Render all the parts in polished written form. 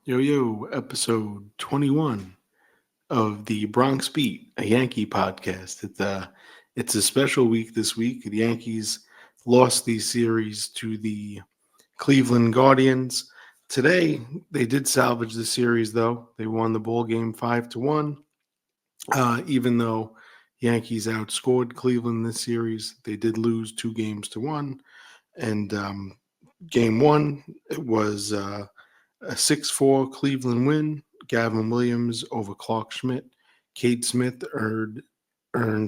Episode 21 of the Bronx Beat, a Yankee podcast. It's a special week this week. The Yankees lost the series to the Cleveland Guardians. Today, they did salvage the series, though. They won the ball game 5-1. Even though Yankees outscored Cleveland this series, they did lose 2 games to one. And game one, it was a 6-4 Cleveland win. Gavin Williams over Clark Schmidt. Cade Smith earned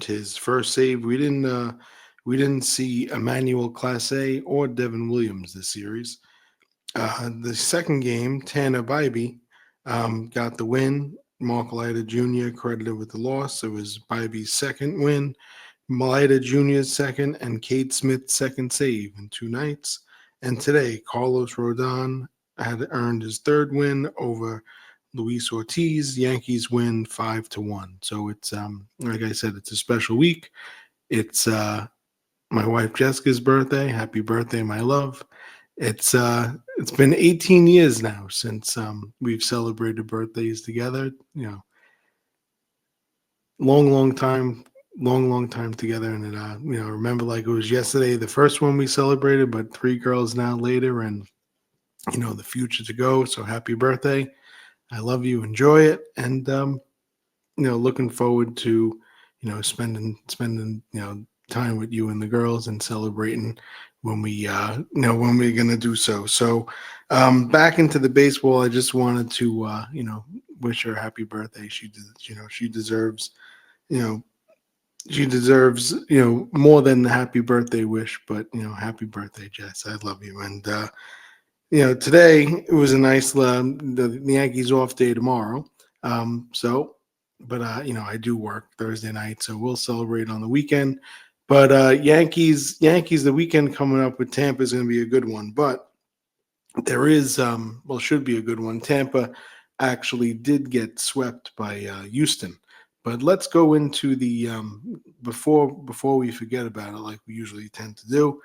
his first save. We didn't see Emmanuel Clase or Devin Williams this series. The second game, Tanner Bybee got the win. Mark Leiter Jr. credited with the loss. It was Bybee's second win, Leiter Jr.'s second, and Cade Smith's second save in 2 nights. And today, Carlos Rodon had earned his third win over Luis Ortiz. Yankees win 5-1. So it's like I said, it's a special week. It's my wife Jessica's birthday. Happy birthday, my love. It's been 18 years now since we've celebrated birthdays together. Long time, long time together, and remember like it was yesterday, the first one we celebrated, but 3 girls now later, and the future to go. So happy birthday! I love you. Enjoy it, and looking forward to spending time with you and the girls and celebrating when when we're gonna do so. So back into the baseball. I just wanted to wish her a happy birthday. She deserves you know she deserves more than the happy birthday wish, but happy birthday, Jess. I love you. And today it was a nice the Yankees off day tomorrow. So but I do work Thursday night, so we'll celebrate on the weekend. But Yankees the weekend coming up with Tampa is going to be a good one. But there is should be a good one. Tampa actually did get swept by Houston. But let's go into the before we forget about it, like we usually tend to do.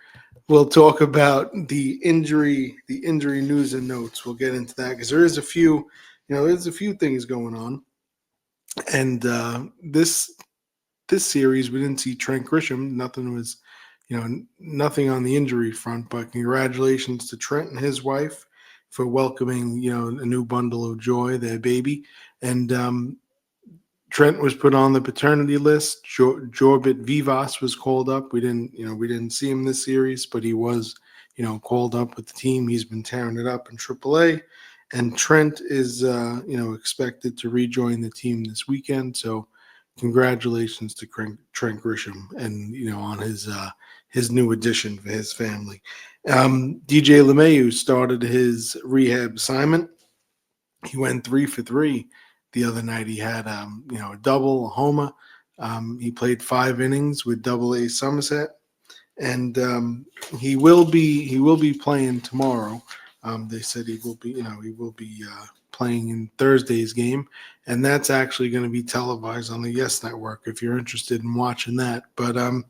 We'll talk about the injury news and notes. We'll get into that because there's a few things going on, and this series we didn't see Trent Grisham. Nothing on the injury front. But congratulations to Trent and his wife for welcoming a new bundle of joy, their baby, and Trent was put on the paternity list. Jorbit Vivas was called up. We didn't see him this series, but he was, called up with the team. He's been tearing it up in AAA, and Trent is, expected to rejoin the team this weekend. So, congratulations to Trent Grisham, and on his new addition for his family. DJ LeMahieu started his rehab assignment. He went 3 for 3 the other night. He had a double, a homer. He played 5 innings with Double A Somerset, and he will be playing tomorrow. They said he will be playing in Thursday's game, and that's actually going to be televised on the Yes Network if you're interested in watching that. But a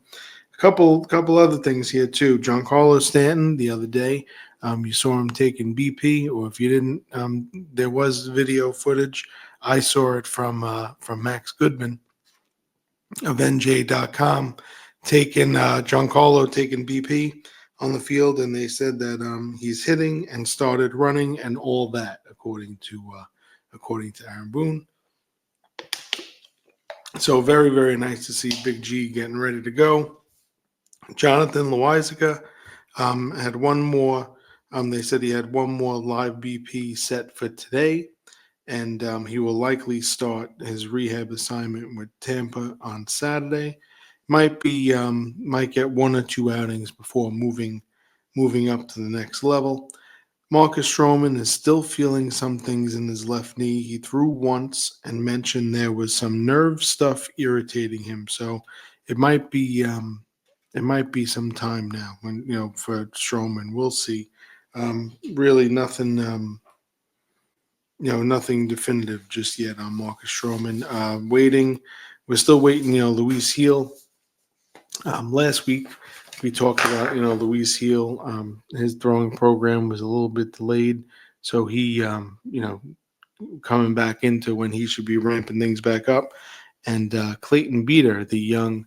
couple other things here too. Giancarlo Stanton the other day. You saw him taking BP, or if you didn't, there was video footage. I saw it from Max Goodman of NJ.com, taking Giancarlo taking BP on the field, and they said that he's hitting and started running and all that, according to Aaron Boone. So very, very nice to see Big G getting ready to go. Jonathan Loizaga had one more. They said he had one more live BP set for today, and he will likely start his rehab assignment with Tampa on Saturday. Might get 1 or 2 outings before moving up to the next level. Marcus Stroman is still feeling some things in his left knee. He threw once and mentioned there was some nerve stuff irritating him. So it might be some time now when for Stroman. We'll see. Really nothing. Nothing definitive just yet on Marcus Stroman. Waiting. We're still waiting. Luis Heel. Last week we talked about Luis Heel. His throwing program was a little bit delayed So he, coming back into when he should be ramping things back up. And Clayton Beater, the young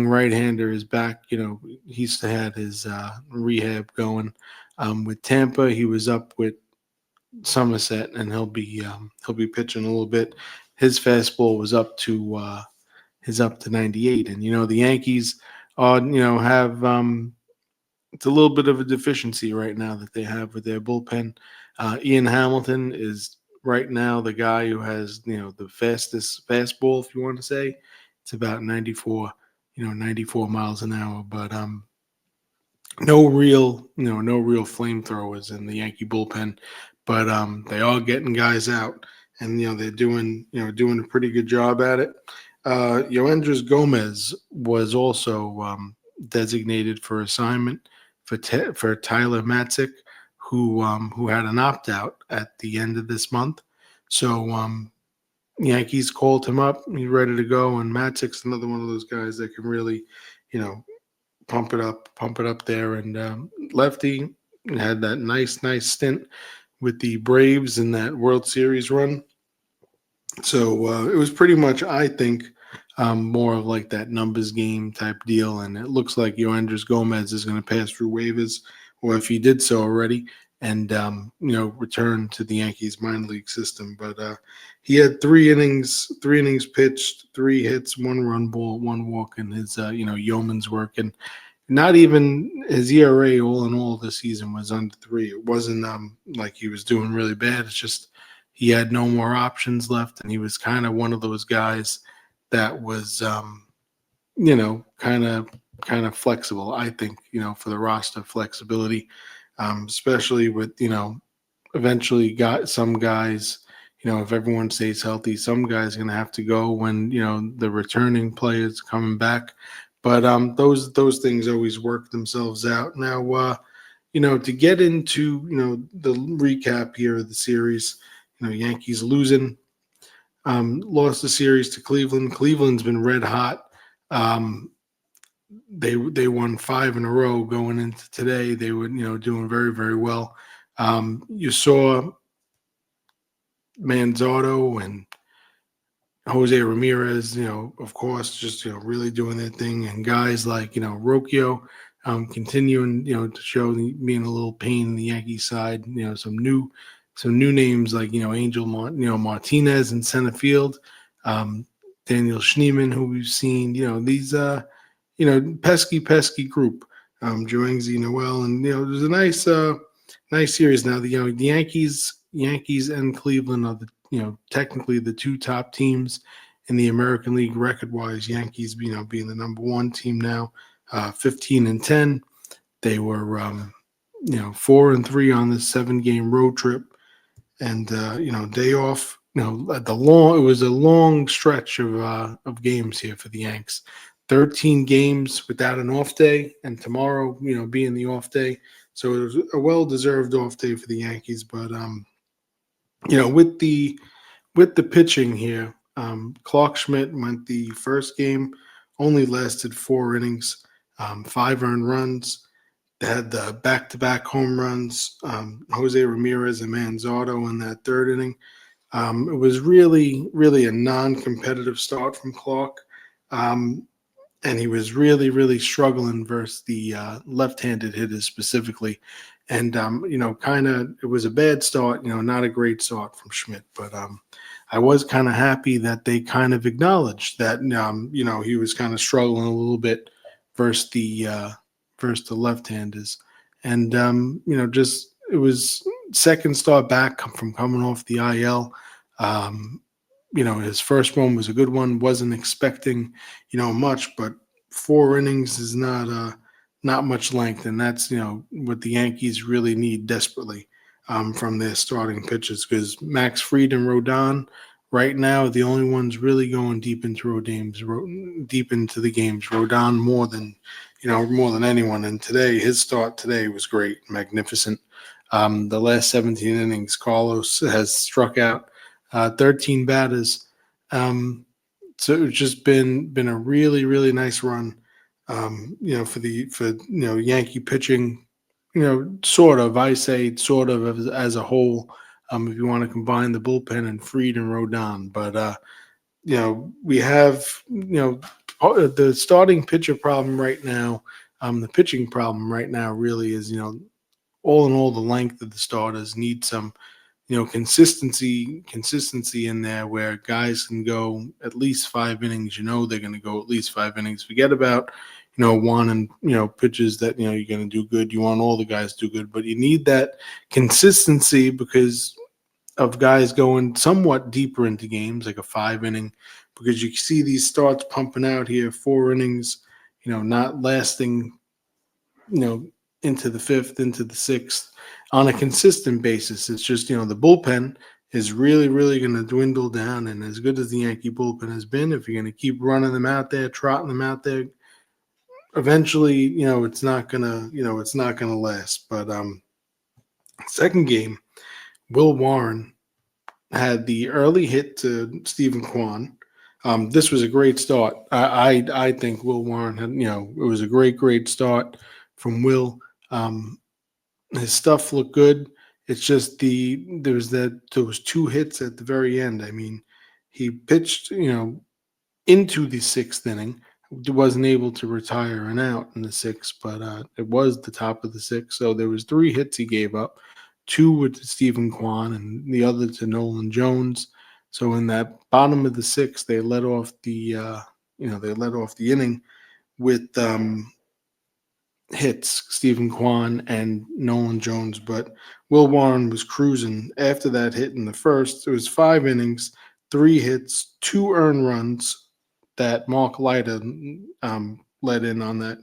right-hander, is back. He's had his rehab going with Tampa. He was up with Somerset, and he'll be pitching a little bit. His fastball was up to 98, and the Yankees, have it's a little bit of a deficiency right now that they have with their bullpen. Ian Hamilton is right now the guy who has the fastest fastball, if you want to say. It's about 94 miles an hour, but no real flamethrowers in the Yankee bullpen, but they are getting guys out, and they're doing a pretty good job at it. Yoendris Gomez was also designated for assignment for Tyler Matzik, who had an opt out at the end of this month. So Yankees called him up. He's ready to go, and Matzik's another one of those guys that can really, you know, pump it up there. And Lefty had that nice stint with the Braves in that World Series run. So it was pretty much, I think, more of like that numbers game type deal. And it looks like Yoendris Gomez is going to pass through waivers, or if he did so already, and return to the Yankees minor league system. But he had three innings pitched, 3 hits, 1 run ball, 1 walk, and his yeoman's work. And not even his ERA all in all this season was under 3. It wasn't like he was doing really bad. It's just he had no more options left, and he was kind of one of those guys that was kind of flexible. I think for the roster flexibility, especially with eventually got some guys. If everyone stays healthy, some guys are going to have to go when the returning players coming back. But those things always work themselves out. Now, to get into the recap here of the series, Yankees losing, lost the series to Cleveland. Cleveland's been red hot. They won 5 in a row going into today. They were doing very, very well. You saw Manzardo and Jose Ramirez, of course, just really doing their thing, and guys like Rocchio, continuing to show being a little pain in the Yankee side. Some new names like Angel Martinez in center field, um, Daniel Schneeman, who we've seen. These pesky group, Joanzy Noel, and there's a nice series now. The Yankees and Cleveland are the technically the 2 top teams in the American League record wise. Yankees, being the number 1 team now, 15-10. They were 4-3 on this 7-game road trip, and day off. It was a long stretch of games here for the Yanks. 13 games without an off day, and tomorrow, being the off day. So it was a well-deserved off day for the Yankees. But with the pitching here, Clark Schmidt went the first game, only lasted 4 innings, 5 earned runs. They had the back-to-back home runs, Jose Ramirez and Manzardo in that 3rd inning. It was really, really a non-competitive start from Clark. And he was really, really struggling versus the left-handed hitters specifically. And, it was a bad start, not a great start from Schmidt. But I was kind of happy that they kind of acknowledged that, he was kind of struggling a little bit versus the left-handers. And, just it was second start back from coming off the IL. His first one was a good one. Wasn't expecting, much, but 4 innings is not much length, and that's what the Yankees really need desperately from their starting pitchers, because Max Fried and Rodon right now are the only ones really going deep into the games. Rodon more than anyone, and his start today was great, magnificent. The last 17 innings, Carlos has struck out 13 batters. So it's just been a really, really nice run, for Yankee pitching, sort of. I say sort of as a whole. If you want to combine the bullpen and Freed and Rodon, but we have the starting pitcher problem right now. The pitching problem right now really is all in all the length of the starters need some consistency in there where guys can go at least 5 innings. They're going to go at least 5 innings. Forget about one and pitches that you're going to do good. You want all the guys to do good, but you need that consistency because of guys going somewhat deeper into games, like a 5 inning, because you see these starts pumping out here, 4 innings, not lasting you know, into the fifth, into the sixth on a consistent basis. It's just, the bullpen is really, really going to dwindle down. And as good as the Yankee bullpen has been, if you're going to keep running them out there, trotting them out there, eventually, it's not gonna last. But second game, Will Warren had the early hit to Stephen Kwan. This was a great start. I think Will Warren had, it was a great start from Will. Um, his stuff looked good. It's just those two hits at the very end. I mean, he pitched, into the sixth inning. Wasn't able to retire an out in the sixth, but it was the top of the sixth. So there was three hits he gave up. Two were to Stephen Kwan and the other to Nolan Jones. So in that bottom of the sixth, they let off the inning with hits, Stephen Kwan and Nolan Jones. But Will Warren was cruising after that hit in the first. It was 5 innings, three hits, two earned runs that Mark Leiter let in on that.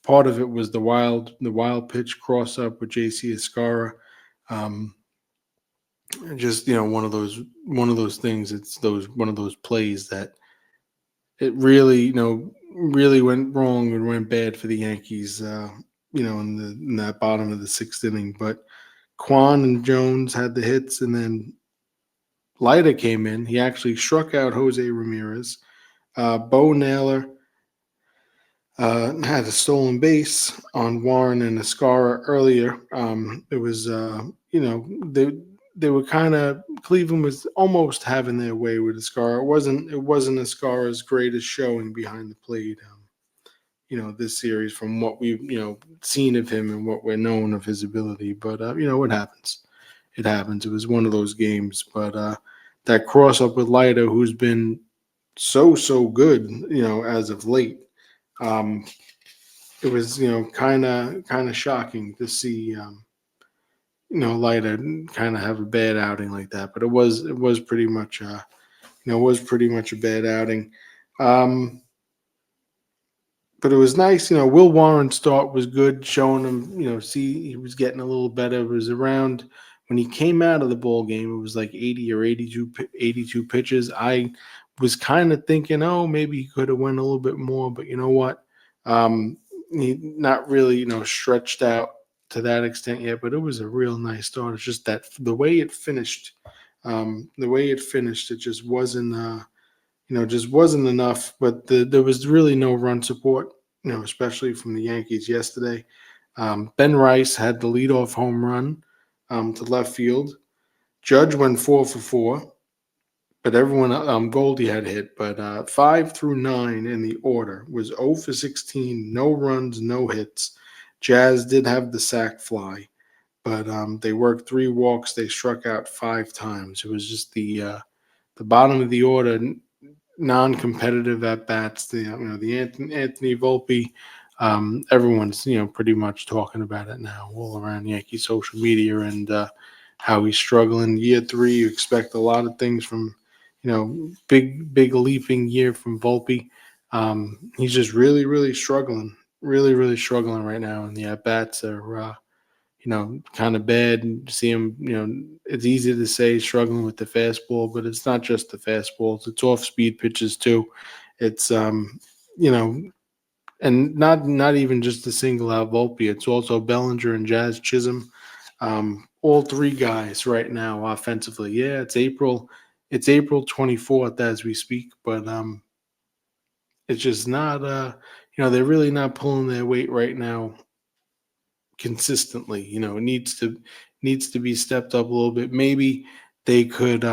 Part of it was the wild pitch cross up with JC Escara. Um, just one of those things. It's those one of those plays that it really went wrong and went bad for the Yankees. In that bottom of the sixth inning, but Kwan and Jones had the hits, and then Leiter came in. He actually struck out Jose Ramirez. Bo Naylor had a stolen base on Warren and Escara earlier. It was, they were kind of Cleveland was almost having their way with Escara. It wasn't Escara's greatest showing behind the plate. This series from what we've seen of him and what we're known of his ability. But it happens. It happens. It was one of those games. But that cross up with Leiter, who's been so good, as of late. Um, it was kind of shocking to see Leiter kind of have a bad outing like that. But it was pretty much a bad outing. Um, but it was nice. Will Warren's start was good, showing him, see he was getting a little better. It was around when he came out of the ball game, it was like 80 or 82 pitches. I was kind of thinking, oh, maybe he could have went a little bit more, but you know what? Um, he not really, stretched out to that extent yet, but it was a real nice start. It's just that the way it finished, it just wasn't enough. But there was really no run support, especially from the Yankees yesterday. Ben Rice had the leadoff home run to left field. Judge went 4 for 4, but everyone, Goldie had hit. But 5 through 9 in the order was 0 for 16, no runs, no hits. Jazz did have the sac fly, but they worked 3 walks. They struck out 5 times. It was just the bottom of the order, non-competitive at bats. The Anthony Volpe. Everyone's pretty much talking about it now all around Yankee social media and how he's struggling. Year 3, you expect a lot of things from big leaping year from Volpe. He's just really struggling, really struggling right now, and the at bats are kind of bad. And see him, it's easy to say struggling with the fastball, but it's not just the fastballs. It's off speed pitches too. It's you know, and not even just the single out Volpe. It's also Bellinger and Jazz Chisholm. All three guys right now offensively. Yeah, it's April. It's April 24th as we speak, but it's just not. They're really not pulling their weight right now consistently. It needs to be stepped up a little bit. Maybe they could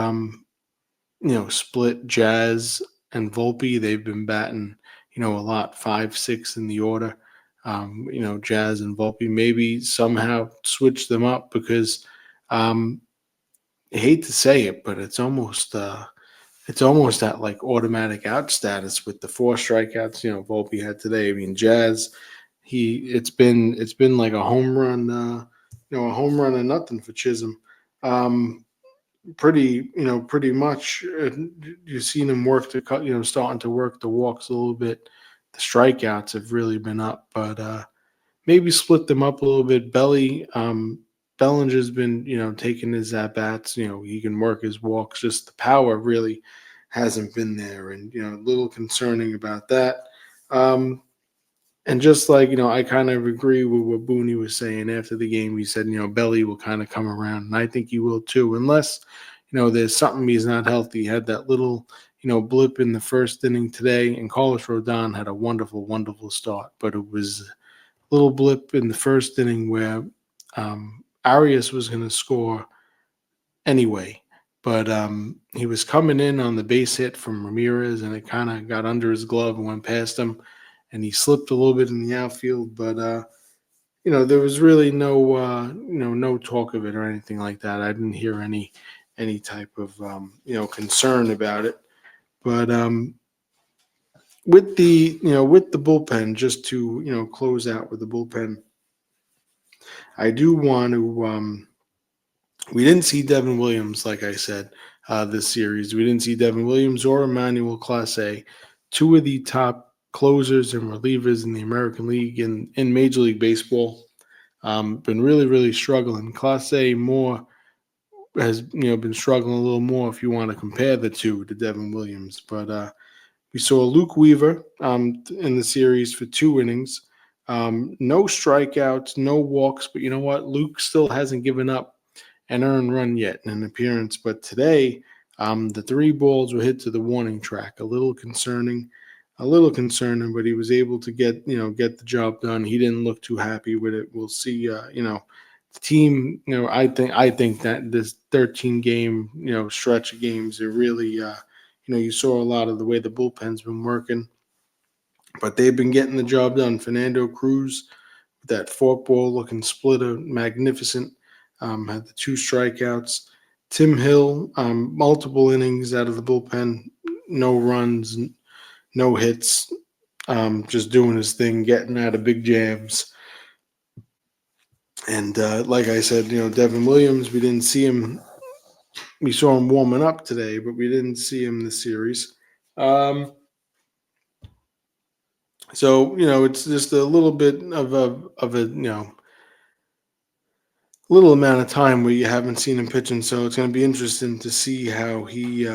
split Jazz and Volpe. They've been batting, a lot 5, 6 in the order. Jazz and Volpe. Maybe somehow switch them up because um, I hate to say it, but it's almost at like automatic out status with the 4 strikeouts. Volpe had today. I mean, Jazz, it's been like a home run, a home run and nothing for Chisholm. Um, pretty much. You've seen him work to cut, starting to work the walks a little bit. The strikeouts have really been up, but maybe split them up a little bit. Bellinger's been, taking his at bats. He can work his walks. Just the power really hasn't been there, and a little concerning about that. Um, and just like, I kind of agree with what Booney was saying after the game. He said, Belly will kind of come around, and I think he will too, unless, there's something he's not healthy. He had that little, blip in the first inning today, and Carlos Rodon had a wonderful, wonderful start, but it was a little blip in the first inning where Arias was going to score anyway. But he was coming in on the base hit from Ramirez, and it kind of got under his glove and went past him, and he slipped a little bit in the outfield. But there was really no talk of it or anything like that. I didn't hear any type of concern about it. But with the bullpen, just to close out with the bullpen, I do want to. We didn't see Devin Williams, like I said, this series. We didn't see Devin Williams or Emmanuel Clase, two of the top closers and relievers in the American League in Major League Baseball. Been really, really struggling. Clase more has been struggling a little more if you want to compare the two to Devin Williams. But we saw Luke Weaver in the series for 2 innings. No strikeouts, no walks, but you know what? Luke still hasn't given up an earned run yet in an appearance. But today, the 3 balls were hit to the warning track. A little concerning, but he was able to get the job done. He didn't look too happy with it. We'll see. The team. I think that this 13 game stretch of games are really you saw a lot of the way the bullpen's been working, but they've been getting the job done. Fernando Cruz, that forkball looking splitter, magnificent. Had the 2 strikeouts. Tim Hill, multiple innings out of the bullpen, no runs, no hits, just doing his thing, getting out of big jams. And like I said, Devin Williams, we didn't see him. We saw him warming up today, but we didn't see him this series. So it's just a little bit of a little amount of time where you haven't seen him pitching. So it's going to be interesting to see how he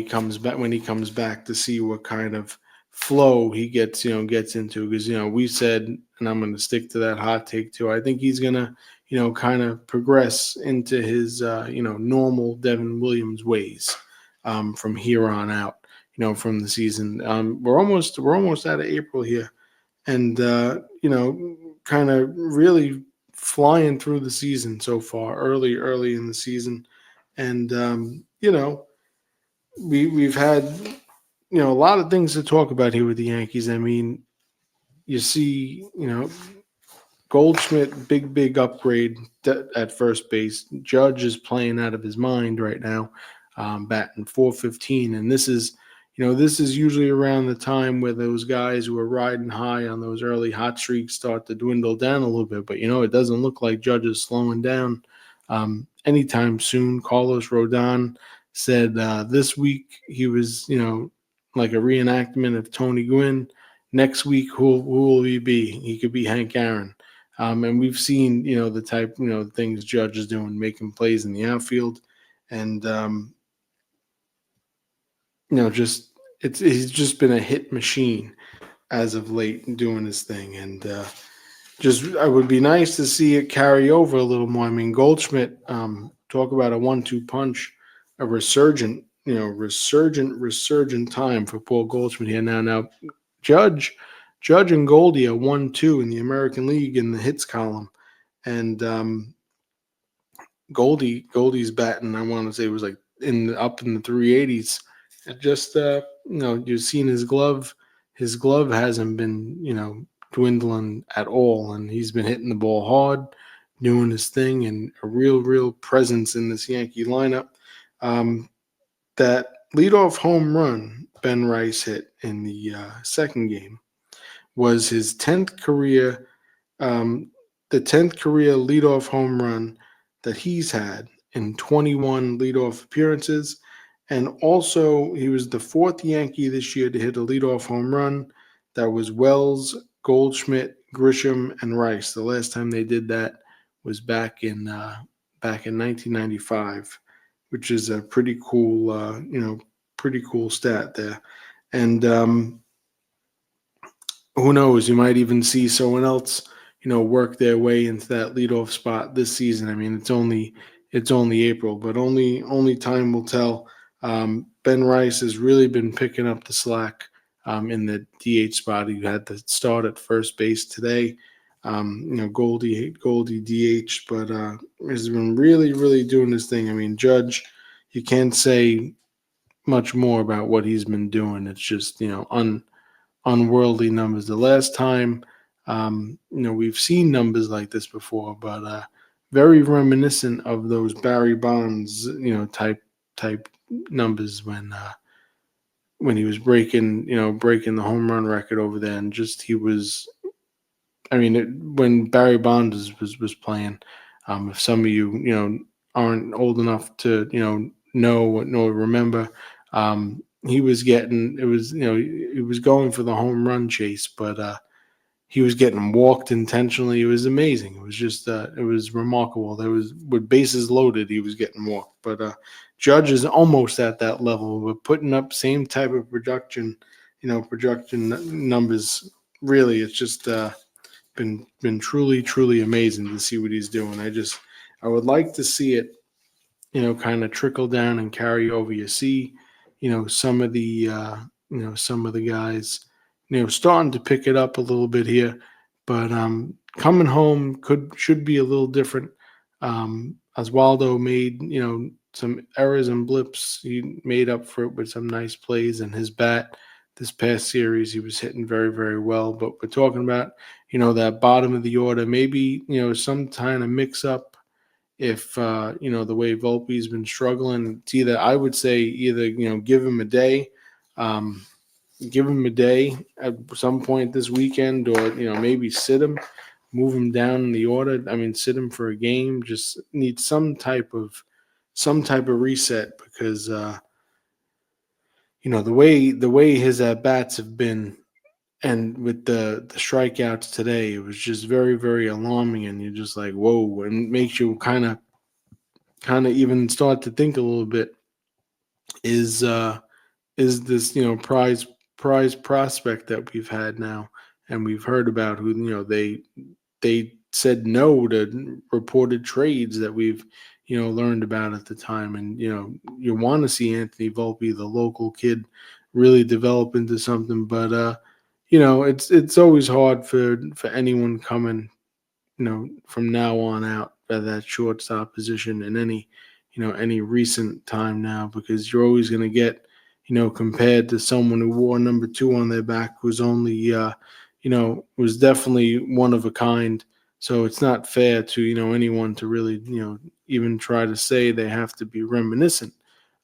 comes back when he comes back, to see what kind of flow he gets into, because we said, and I'm going to stick to that hot take too, I think he's going to kind of progress into his normal Devin Williams ways from here on out, from the season. We're almost out of April here, and kind of really flying through the season so far, early in the season. And we've had a lot of things to talk about here with the Yankees. I mean, you see, Goldschmidt, big upgrade at first base. Judge is playing out of his mind right now, batting 415, and this is usually around the time where those guys who are riding high on those early hot streaks start to dwindle down a little bit. But it doesn't look like Judge is slowing down anytime soon. Carlos Rodon said this week he was, like a reenactment of Tony Gwynn. Next week, who will he be? He could be Hank Aaron. And we've seen, the type, things Judge is doing, making plays in the outfield. And, he's just been a hit machine as of late, doing his thing. And it would be nice to see it carry over a little more. I mean, Goldschmidt, talk about a 1-2 punch, a resurgent time for Paul Goldschmidt here now. Now, Judge, Judge and Goldie are 1-2 in the American League in the hits column, and Goldie's batting. I want to say it was like up in the 380s. And just you've seen his glove. His glove hasn't been dwindling at all, and he's been hitting the ball hard, doing his thing, and a real presence in this Yankee lineup. Um, that leadoff home run Ben Rice hit in the second game was his 10th career, um, the 10th career leadoff home run that he's had in 21 leadoff appearances. And also, he was the fourth Yankee this year to hit a leadoff home run. That was Wells, Goldschmidt, Grisham, and Rice. The last time they did that was back in 1995, which is a pretty cool stat there. And who knows? You might even see someone else, work their way into that leadoff spot this season. I mean, it's only April, but only time will tell. Ben Rice has really been picking up the slack in the DH spot. He had to start at first base today. Goldie DH, but has been really doing his thing. I mean, Judge, you can't say much more about what he's been doing. It's just unworldly numbers. The last time, we've seen numbers like this before, but very reminiscent of those Barry Bonds, type numbers when he was breaking the home run record over there, and just he was. I mean, when Barry Bonds was playing, if some of aren't old enough to remember, he was getting he was going for the home run chase, but he was getting walked intentionally. It was amazing. It was just it was remarkable. There was with bases loaded, he was getting walked. But Judge is almost at that level. We're putting up same type of production numbers. Really, it's just been truly amazing to see what he's doing. I would like to see it kind of trickle down and carry over. You see, some of the guys, starting to pick it up a little bit here, but coming home should be a little different. Oswaldo made, some errors and blips. He made up for it with some nice plays, and his bat this past series, he was hitting very well. But we're talking about, that bottom of the order, maybe, some kind of mix up if the way Volpe's been struggling. It's either I would say give him a day, um, give him a day at some point this weekend, or maybe sit him, move him down in the order. I mean, sit him for a game. Just need some type of reset because the way his at bats have been. And with the strikeouts today, it was just very alarming, and you're just like, whoa, and makes you kind of even start to think a little bit. Is is this prize prospect that we've had now, and we've heard about who they said no to reported trades that we've learned about at the time, and you want to see Anthony Volpe, the local kid, really develop into something, but it's always hard for anyone coming from now on out at that shortstop position in any recent time now, because you're always going to get, compared to someone who wore number 2 on their back, who's only, was definitely one of a kind. So it's not fair to, anyone to really, even try to say they have to be reminiscent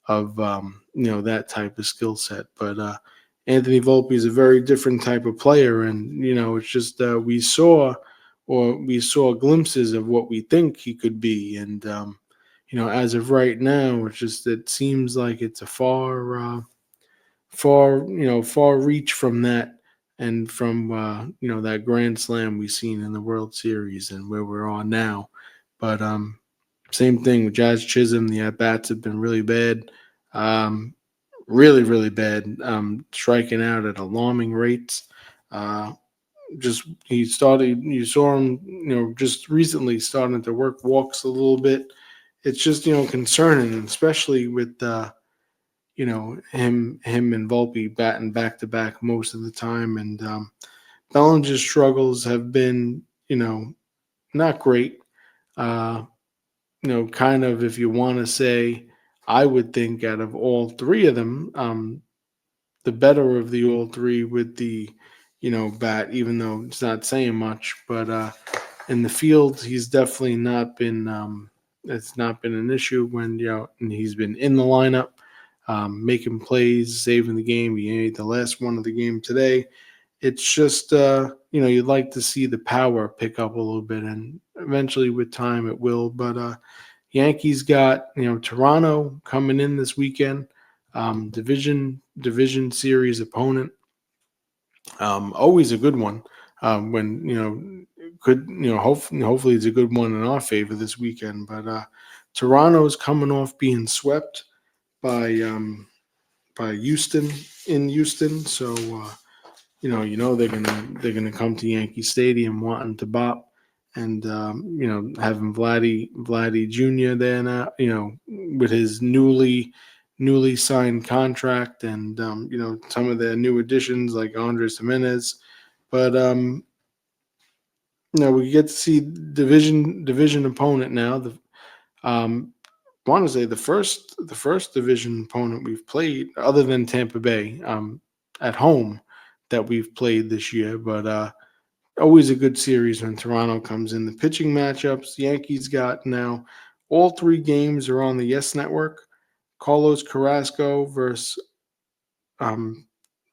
of, that type of skill set. But Anthony Volpe is a very different type of player. And, it's just we saw glimpses of what we think he could be. And, as of right now, it seems like it's a far reach from that, and from, that grand slam we've seen in the World Series and where we're on now. But, same thing with Jazz Chisholm. The at-bats have been really bad. Really bad. Striking out at alarming rates. You saw him, just recently starting to work walks a little bit. It's just, concerning, especially with, him and Volpe batting back to back most of the time. And Bellinger's struggles have been, not great. Uh, kind of, if you want to say, I would think out of all three of them, the better of the all three with the, bat, even though it's not saying much. But in the field, he's definitely not been. It's not been an issue when and he's been in the lineup, making plays, saving the game. He made the last one of the game today. It's just you'd like to see the power pick up a little bit, and eventually with time it will. But Yankees got Toronto coming in this weekend, division series opponent. Always a good one. When could hopefully it's a good one in our favor this weekend. But Toronto's coming off being swept by Houston in Houston, so they're gonna come to Yankee Stadium wanting to bop, and having Vladdy Jr. there now, with his newly signed contract, and some of the new additions like Andres Jimenez, but we get to see division opponent now. The um, I want to say the first division opponent we've played, other than Tampa Bay, at home, that we've played this year. But always a good series when Toronto comes in. The pitching matchups, Yankees got now all three games are on the Yes Network. Carlos Carrasco um,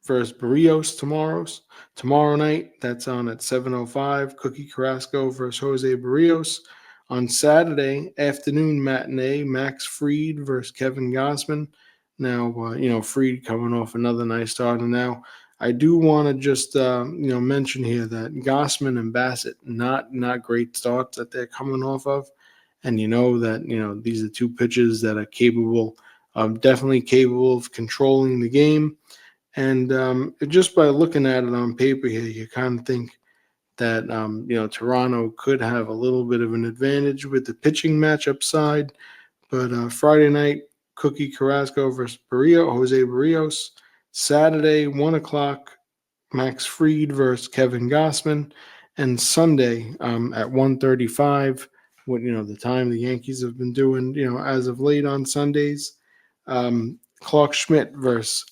versus Barrios tomorrow night. That's on at 7:05. Cookie Carrasco versus Jose Barrios. On Saturday afternoon matinee, Max Fried versus Kevin Gossman. Now, Fried coming off another nice start. And now I do want to just, mention here that Gossman and Bassett, not great starts that they're coming off of. And that, these are two pitchers that are definitely capable of controlling the game. And just by looking at it on paper here, you kind of think that Toronto could have a little bit of an advantage with the pitching matchup side. But Friday night, Cookie Carrasco versus Jose Barrios. Saturday, 1 o'clock, Max Fried versus Kevin Gossman. And Sunday at 1:35, what the time the Yankees have been doing, as of late on Sundays. Clark Schmidt versus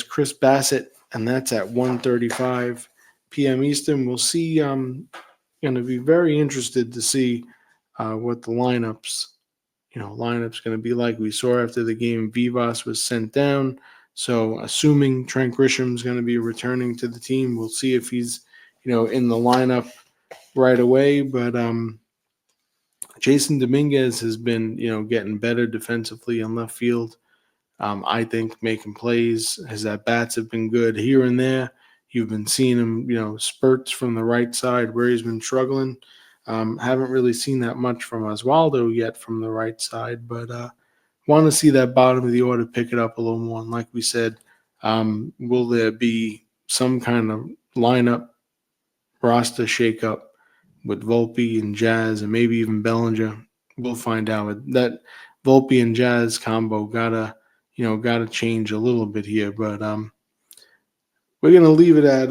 Chris Bassett, and that's at 1:35 p.m. Eastern. We'll see. Going to be very interested to see what the lineups going to be like. We saw after the game Vivas was sent down, so assuming Trent Grisham's going to be returning to the team, we'll see if he's in the lineup right away. But Jason Dominguez has been getting better defensively in left field. I think making plays. His at bats have been good here and there. You've been seeing him, spurts from the right side where he's been struggling. Haven't really seen that much from Oswaldo yet from the right side, but want to see that bottom of the order pick it up a little more. And like we said, will there be some kind of lineup roster shakeup with Volpe and Jazz and maybe even Bellinger? We'll find out. That Volpe and Jazz combo gotta change a little bit here, but we're gonna leave it at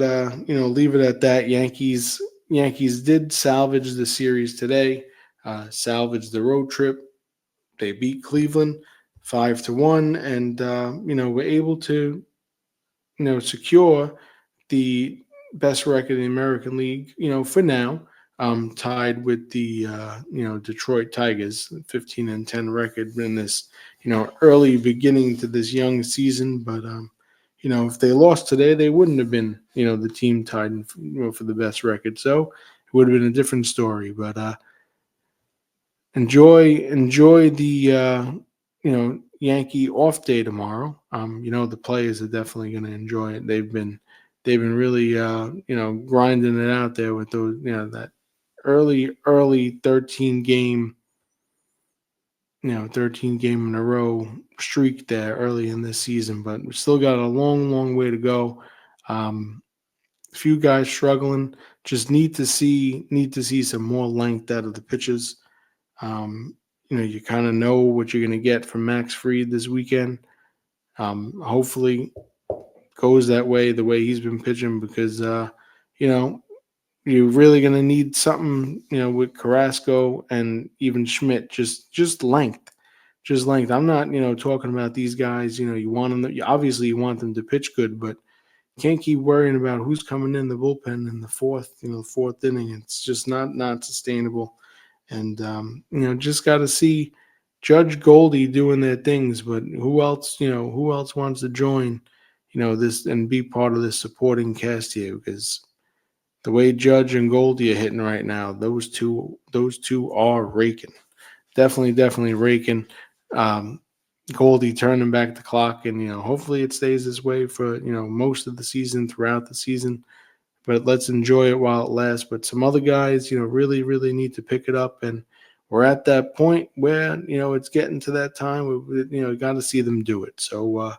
that. Yankees did salvage the series today, salvage the road trip. They beat Cleveland 5-1, and we're able to secure the best record in the American League. For now, tied with the Detroit Tigers, 15-10 record in this early beginning to this young season. But if they lost today, they wouldn't have been the team tied for the best record. So it would have been a different story. But enjoy the Yankee off day tomorrow. The players are definitely going to enjoy it. They've been really grinding it out there with those that early 13 game 13 game in a row streak there early in this season, but we still got a long way to go. A few guys struggling. Just need to see some more length out of the pitches. You kind of know what you're going to get from Max Fried this weekend. Hopefully goes that way, the way he's been pitching, because you know, you're really going to need something, with Carrasco and even Schmidt. Just length, just length. I'm not, talking about these guys. You want them. Obviously, you want them to pitch good, but you can't keep worrying about who's coming in the bullpen in the fourth, fourth inning. It's just not sustainable. And just got to see Judge Goldie doing their things. But who else? Who else wants to join? This and be part of this supporting cast here because the way Judge and Goldie are hitting right now, those two are raking. Definitely raking. Um, Goldie turning back the clock, and hopefully it stays this way for most of the season, throughout the season. But let's enjoy it while it lasts. But some other guys, really need to pick it up, and we're at that point where it's getting to that time where got to see them do it. So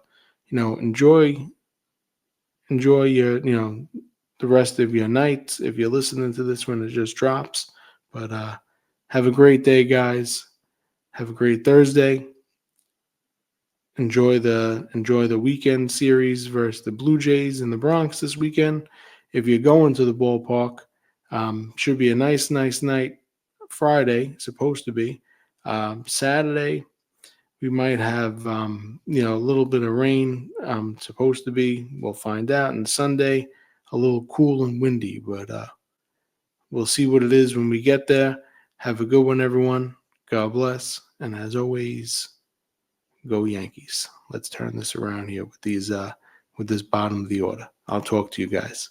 enjoy your the rest of your night if you're listening to this when it just drops. But have a great day, guys. Have a great Thursday. Enjoy the weekend series versus the Blue Jays in the Bronx this weekend. If you're going to the ballpark, should be a nice night. Friday, supposed to be. Saturday, we might have a little bit of rain. Supposed to be. We'll find out. And Sunday, a little cool and windy, but we'll see what it is when we get there. Have a good one, everyone. God bless. And as always, go Yankees. Let's turn this around here with this bottom of the order. I'll talk to you guys.